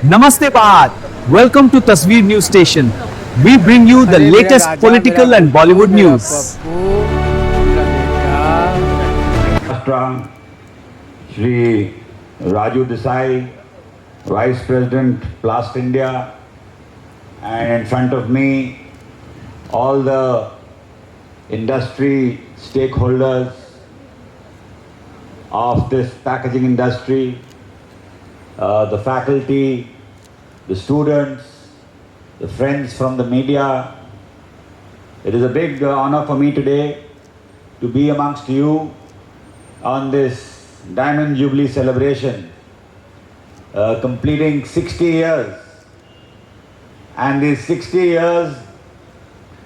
Namaste Bharat. Welcome to Tasveer News Station. We bring you the latest political and Bollywood news. Maharashtra, Shri Raju Desai, Vice President, Plast India, and in front of me, all the industry stakeholders of this packaging industry, the faculty, the students, the friends from the media. It is a big honor for me today to be amongst you on this Diamond Jubilee celebration, completing 60 years. And these 60 years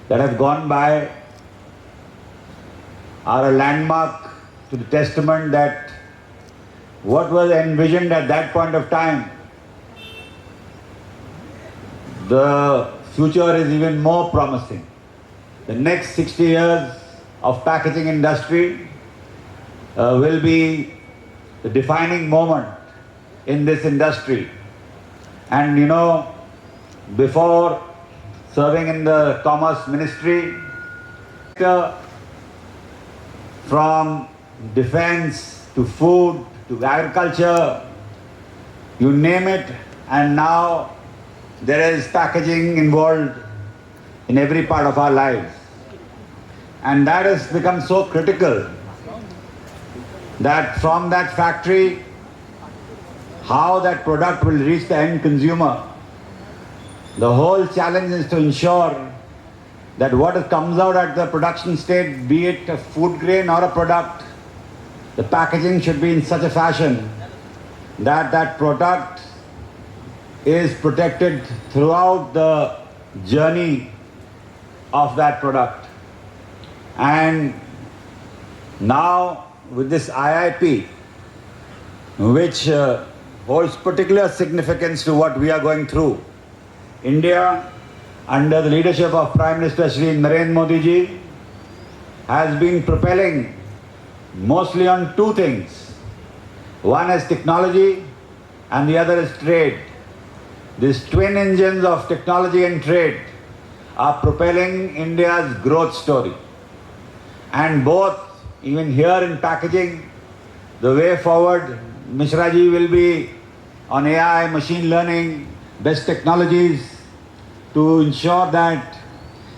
that have gone by are a landmark to the testament that what was envisioned at that point of time, the future is even more promising. The next 60 years of packaging industry will be the defining moment in this industry. And you know, before serving in the Commerce Ministry, from defense to food to agriculture, you name it, and now there is packaging involved in every part of our lives. And that has become so critical that from that factory, how that product will reach the end consumer, the whole challenge is to ensure that what comes out at the production state, be it a food grain or a product, the packaging should be in such a fashion that that product is protected throughout the journey of that product. And now with this IIP, which holds particular significance to what we are going through, India, under the leadership of Prime Minister Shri Narendra Modi ji, has been propelling mostly on two things. One is technology and the other is trade. These twin engines of technology and trade are propelling India's growth story. And both, even here in packaging, the way forward, Mishra ji will be on AI, machine learning, best technologies to ensure that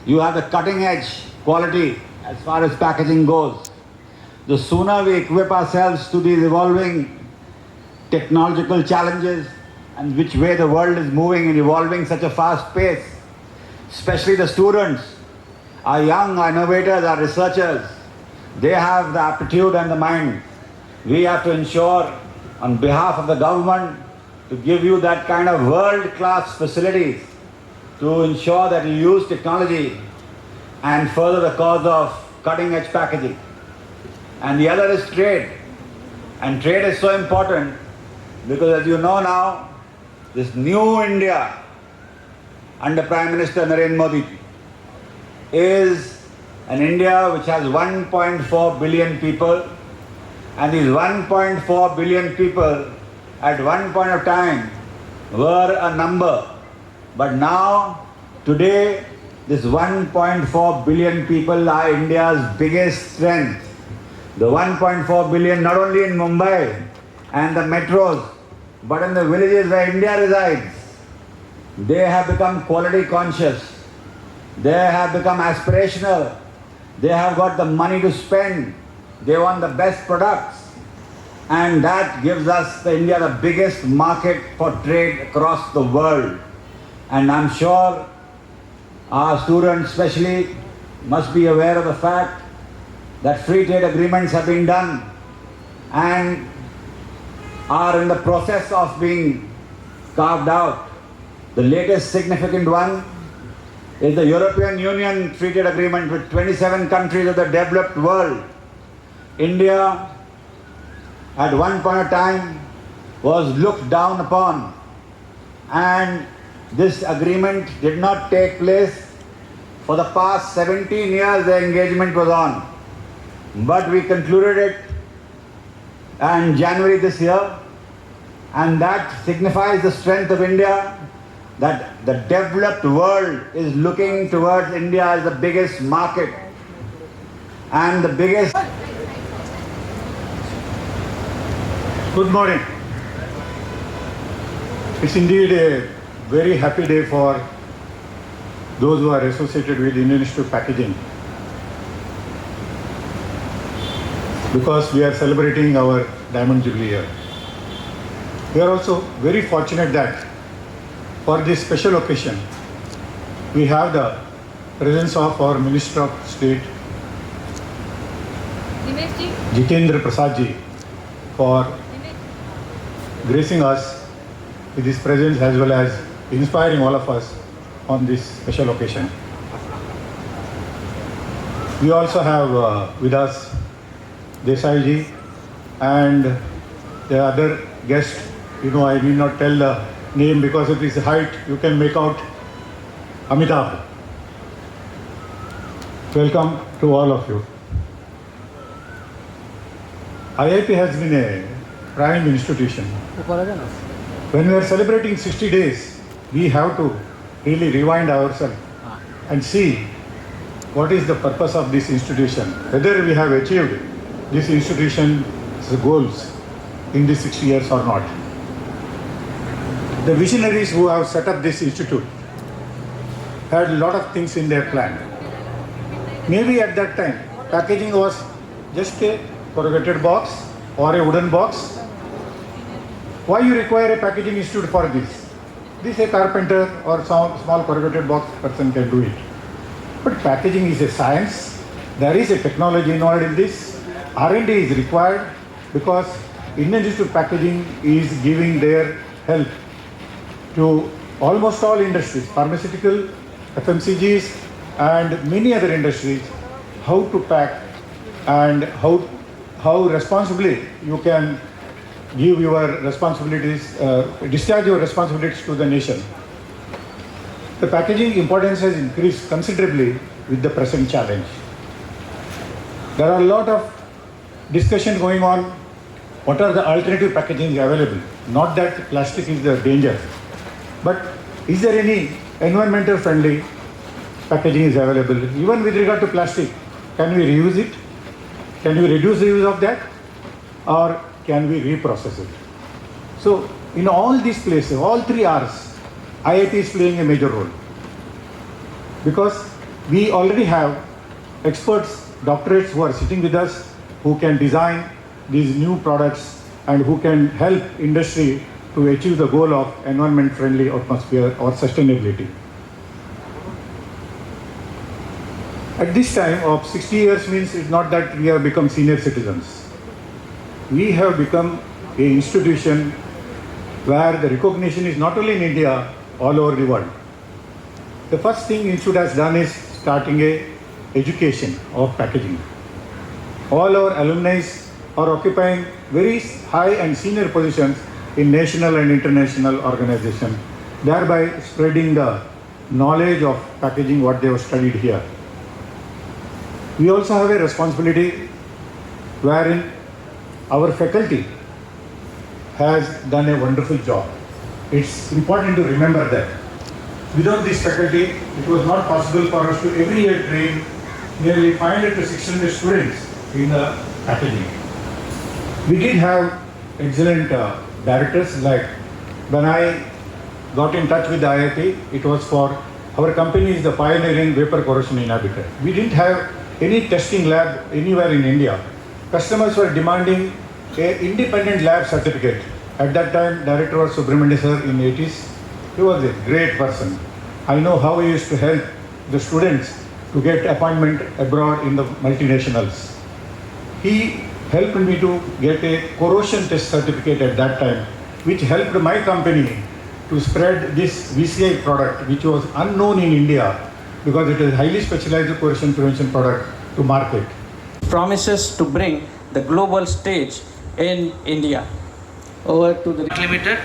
you have the cutting edge quality as far as packaging goes. The sooner we equip ourselves to these evolving technological challenges and which way the world is moving and evolving such a fast pace, especially the students, our young innovators, our researchers, they have the aptitude and the mind. We have to ensure on behalf of the government to give you that kind of world-class facilities to ensure that you use technology and further the cause of cutting-edge packaging. And the other is trade. And trade is so important because, as you know now, this new India under Prime Minister Narendra Modi is an India which has 1.4 billion people, and these 1.4 billion people at one point of time were a number. But now, today, this 1.4 billion people are India's biggest strength. The 1.4 billion not only in Mumbai and the metros, but in the villages where India resides. They have become quality conscious. They have become aspirational. They have got the money to spend. They want the best products. And that gives us India the biggest market for trade across the world. And I'm sure our students especially must be aware of the fact that free trade agreements have been done and are in the process of being carved out. The latest significant one is the European Union free trade agreement with 27 countries of the developed world. India, at one point of time, was looked down upon, and this agreement did not take place. For the past 17 years, the engagement was on. But we concluded it in January this year, And that signifies the strength of India, that the developed world is looking towards India as the biggest market and the biggest. Good morning. It's indeed a very happy day for those who are associated with Indian Institute of Packaging, because we are celebrating our Diamond Jubilee year. We are also very fortunate that for this special occasion, we have the presence of our Minister of State, Jitin Prasada, for gracing us with his presence as well as inspiring all of us on this special occasion. We also have with us Desai ji and the other guest. I need not tell the name because of his height. You can make out Amitabh. Welcome to all of you. IIP has been a prime institution. When we are celebrating 60 days, we have to really rewind ourselves and see what is the purpose of this institution, whether we have achieved this institution's goals in these 60 years or not. The visionaries who have set up this institute had a lot of things in their plan. Maybe at that time, packaging was just a corrugated box or a wooden box. Why you require a packaging institute for this? This a carpenter or some small corrugated box person can do it. But packaging is a science. There is a technology involved in this. R&D is required because Indian Institute of Packaging is giving their help to almost all industries, pharmaceutical, FMCGs and many other industries, how to pack and how responsibly you can give your responsibilities, discharge your responsibilities to the nation. The packaging importance has increased considerably with the present challenge. There are a lot of discussion going on. What are the alternative packaging available? Not that plastic is the danger, but is there any environmental friendly packaging is available? Even with regard to plastic, can we reuse it? Can we reduce the use of that? Or can we reprocess it? So in all these places, all three R's, IIT is playing a major role. Because we already have experts, doctorates who are sitting with us, who can design these new products and who can help industry to achieve the goal of environment-friendly atmosphere or sustainability. At this time of 60 years means it's not that we have become senior citizens. We have become an institution where the recognition is not only in India, all over the world. The first thing Institute has done is starting a education of packaging. All our alumni are occupying very high and senior positions in national and international organizations, thereby spreading the knowledge of packaging, what they have studied here. We also have a responsibility wherein our faculty has done a wonderful job. It's important to remember that. Without this faculty, it was not possible for us to every year train nearly 500 to 600 students in the packaging. We did have excellent directors. Like when I got in touch with the IIP, it was for our company is the pioneering vapor corrosion inhibitor. We didn't have any testing lab anywhere in India. Customers were demanding an independent lab certificate. At that time, director was Subramania sir in 80s. He was a great person. I know how he used to help the students to get appointment abroad in the multinationals. He helped me to get a corrosion test certificate at that time, which helped my company to spread this VCI product, which was unknown in India because it is a highly specialized corrosion prevention product, to market. Promises to bring the global stage in India. Over to the Limited.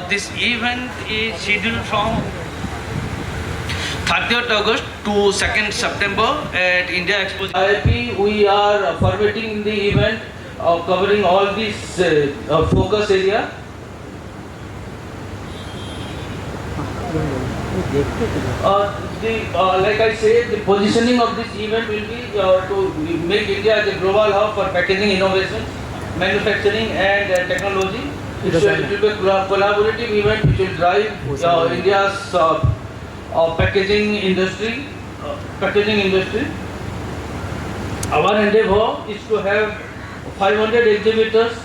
This event is scheduled from 30th August to 2nd September at India Expo. IIP, we are formatting the event covering all these focus area. Like I said, the positioning of this event will be to make India as a global hub for packaging innovation, manufacturing and technology. It will be a collaborative event which will drive India's packaging industry. Our endeavor is to have 500 exhibitors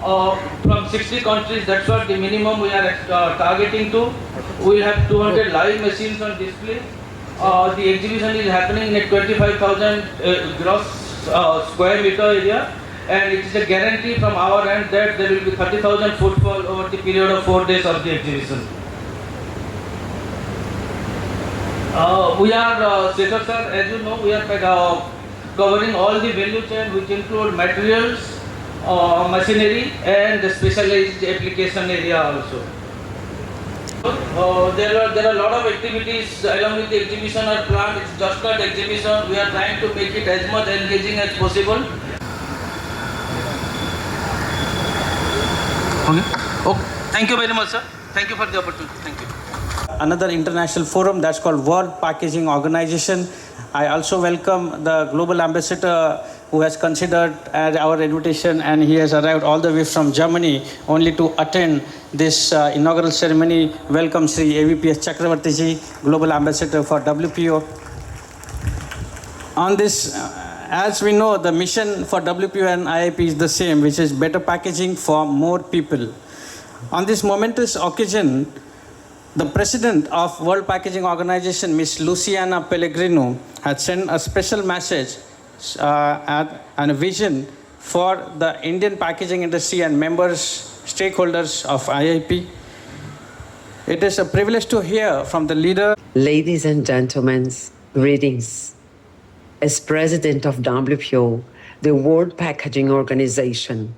from 60 countries. That's what the minimum we are targeting to. We will have 200 live machines on display. The exhibition is happening in a 25,000 gross square meter area, and it is a guarantee from our end that there will be 30,000 footfall over the period of 4 days of the exhibition. We are, Shekhar sir, as you know, we are covering all the value chain, which include materials, machinery and the specialized application area also. There are a lot of activities along with the exhibition are planned. It's just not exhibition. We are trying to make it as much engaging as possible. Okay. Thank you very much, sir. Thank you for the opportunity. Thank you. Another international forum that's called World Packaging Organization. I also welcome the global ambassador who has considered our invitation, and he has arrived all the way from Germany only to attend this inaugural ceremony. Welcome Sri AVPS Chakravartiji, Global Ambassador for WPO. On this, as we know, the mission for WPO and IIP is the same, which is better packaging for more people. On this momentous occasion, the president of World Packaging Organization, Ms. Luciana Pellegrino, had sent a special message and a vision for the Indian packaging industry and members, stakeholders of IIP. It is a privilege to hear from the leader. Ladies and gentlemen, greetings. As president of WPO, the World Packaging Organization,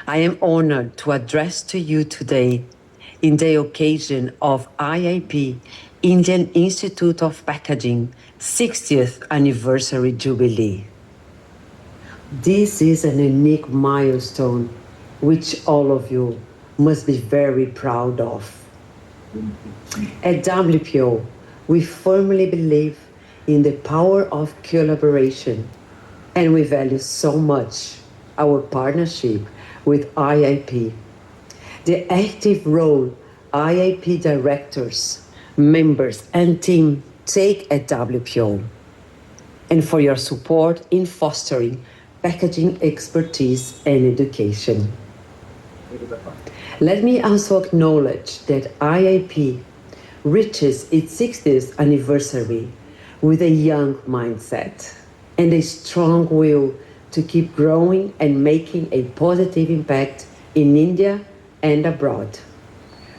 I am honored to address to you today in the occasion of IIP, Indian Institute of Packaging 60th Anniversary Jubilee. This is an unique milestone which all of you must be very proud of. At WPO, we firmly believe in the power of collaboration, and we value so much our partnership with IIP. The active role IIP directors, members, and team take at WPO, and for your support in fostering packaging expertise and education. Let me also acknowledge that IIP reaches its 60th anniversary with a young mindset and a strong will to keep growing and making a positive impact in India and abroad,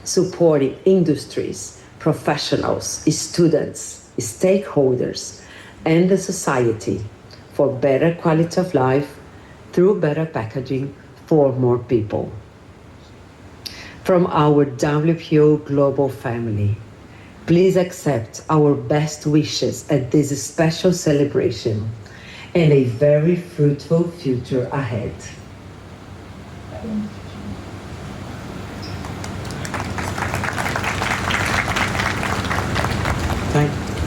supporting industries, professionals, students, stakeholders, and the society for better quality of life through better packaging for more people. From our WPO global family, please accept our best wishes at this special celebration and a very fruitful future ahead.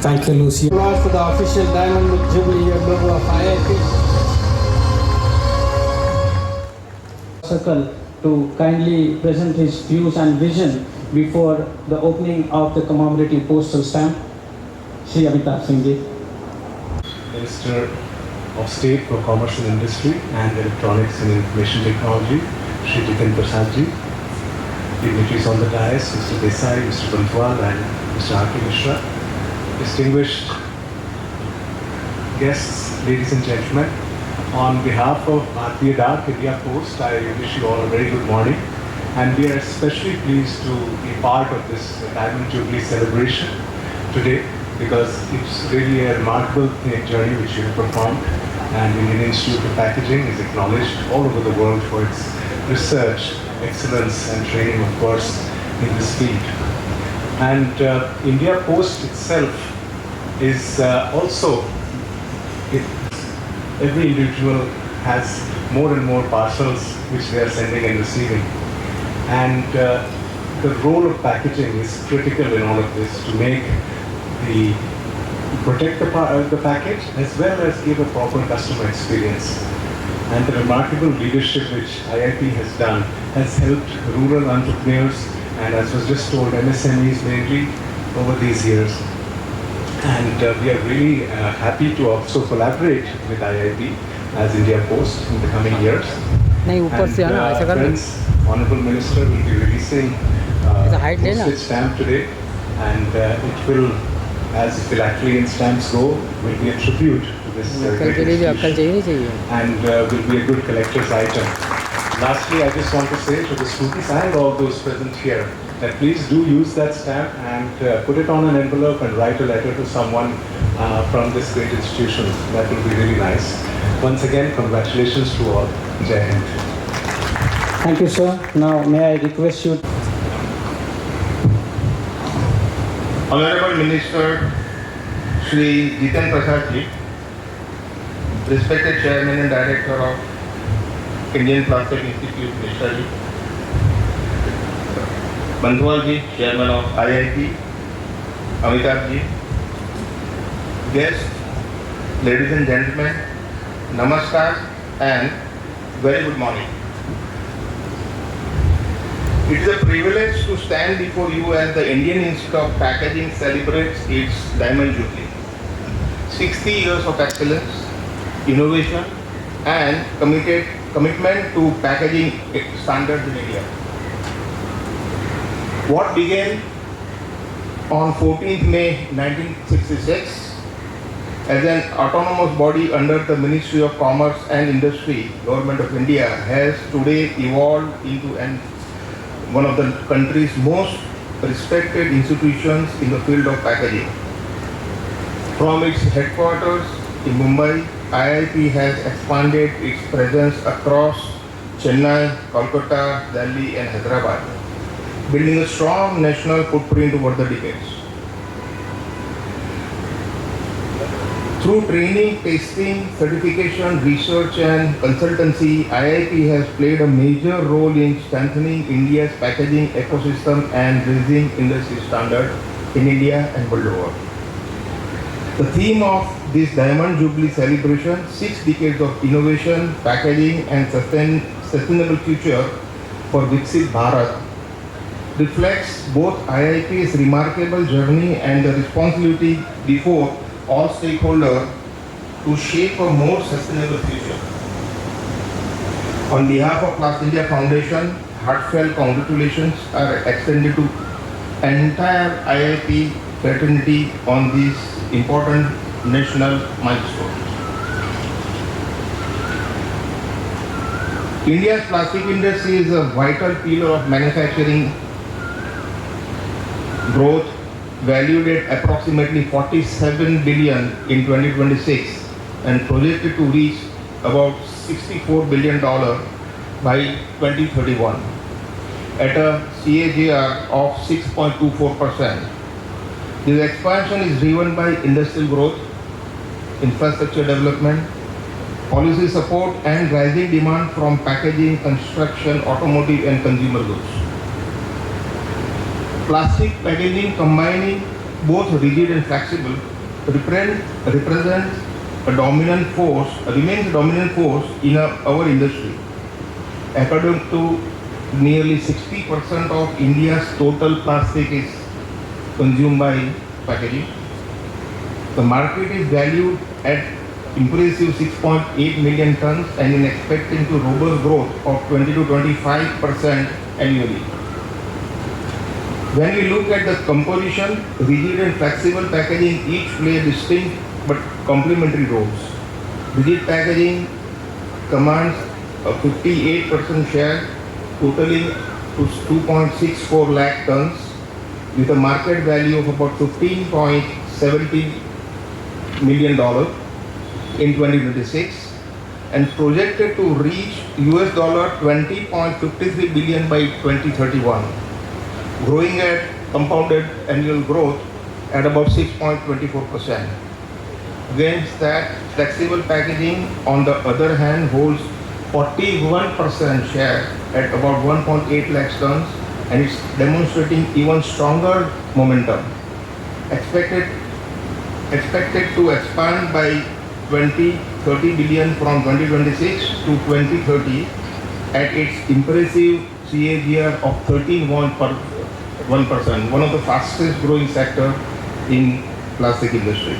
Thank you, Lucy. Applause for the official Diamond Jubilee year logo of IIP. Circle to kindly present his views and vision before the opening of the commemorative postal stamp. Shri Amitabh Singh Ji. Minister of State for Commerce and Industry and Electronics and Information Technology, Shri Jitin Prasada Ji. Dignitaries on the dais, Mr. Desai, Mr. Bantwal and Mr. R.K. Mishra. Distinguished guests, ladies and gentlemen, on behalf of Bharatiya Dak India Post, I wish you all a very good morning, and we are especially pleased to be part of this Diamond Jubilee celebration today because it's really a remarkable journey which you have performed, and Indian Institute of Packaging is acknowledged all over the world for its research, excellence and training, of course, in this field. And India Post itself is also, every individual has more and more parcels which they are sending and receiving. And the role of packaging is critical in all of this to make protect the package as well as give a proper customer experience. And the remarkable leadership which IIP has done has helped rural entrepreneurs and, as was just told, MSMEs mainly over these years. And we are really happy to also collaborate with IIP as India Post in the coming years. And friends, Honorable Minister will be releasing postage stamp today, and it will, as philately stamps go, will be a tribute to this great institution and will be a good collector's item. Lastly, I just want to say to the students and all those present here that please do use that stamp and put it on an envelope and write a letter to someone from this great institution. That will be really nice. Once again, congratulations to all. Jai Hind. Thank you, sir. Now, may I request you? Honorable Minister Shri Jitin Prasada ji, respected Chairman and Director of Indian Plastic Institute, Mr. ji, Bandhwal ji, Chairman of IIP, Amitabh ji, guests, ladies and gentlemen, namaskar and very good morning. It is a privilege to stand before you as the Indian Institute of Packaging celebrates its Diamond Jubilee. 60 years of excellence, innovation and commitment to packaging standards in India. What began on 14th May 1966 as an autonomous body under the Ministry of Commerce and Industry, Government of India, has today evolved into one of the country's most respected institutions in the field of packaging. From its headquarters in Mumbai, IIP has expanded its presence across Chennai, Kolkata, Delhi and Hyderabad, building a strong national footprint over the decades. Through training, testing, certification, research and consultancy, IIP has played a major role in strengthening India's packaging ecosystem and raising industry standards in India and world over. The theme of this Diamond Jubilee celebration, 6 decades of innovation, packaging and sustainable future for Viksit Bharat, reflects both IIP's remarkable journey and the responsibility before all stakeholders to shape a more sustainable future. On behalf of Plus India Foundation, heartfelt congratulations are extended to entire IIP fraternity on this important national milestone. India's plastic industry is a vital pillar of manufacturing growth, valued at approximately 47 billion in 2026 and projected to reach about $64 billion by 2031 at a CAGR of 6.24%. This expansion is driven by industrial growth, infrastructure development, policy support and rising demand from packaging, construction, automotive and consumer goods. Plastic packaging, combining both rigid and flexible, represents a dominant force, remains a dominant force in our industry. According to nearly 60% of India's total plastic is consumed by packaging. The market is valued at impressive 6.8 million tons and is expecting to robust growth of 20 to 25% annually. When we look at the composition, rigid and flexible packaging each play distinct but complementary roles. Rigid packaging commands a 58% share, totaling to 2.64 lakh tons, with a market value of about $15.70 million in 2026 and projected to reach $20.53 billion by 2031. Growing at compounded annual growth at about 6.24%. Against that, flexible packaging, on the other hand, holds 41% share at about 1.8 lakh tons and it's demonstrating even stronger momentum. Expected to expand by 30 billion from 2026 to 2030 at its impressive CAGR of 13.1%, one of the fastest growing sector in plastic industry.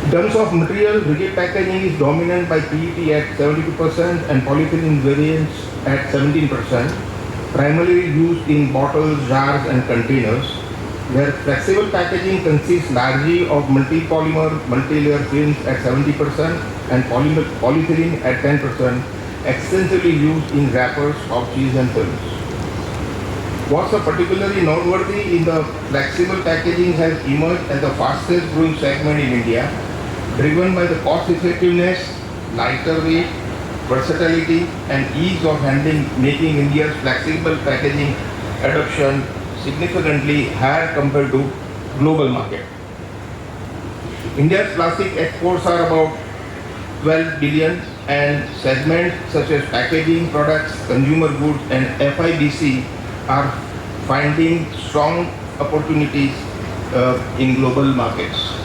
In terms of material, rigid packaging is dominant by PET at 72% and polyethylene variants at 17%, primarily used in bottles, jars and containers, where flexible packaging consists largely of multi-polymer, multi-layer films at 70% and polyethylene at 10%, extensively used in wrappers, pouches and films. What's particularly noteworthy in the flexible packaging has emerged as the fastest growing segment in India, driven by the cost effectiveness, lighter weight, versatility and ease of handling, making India's flexible packaging adoption significantly higher compared to global market. India's plastic exports are about 12 billion and segments such as packaging products, consumer goods and FIBC are finding strong opportunities in global markets.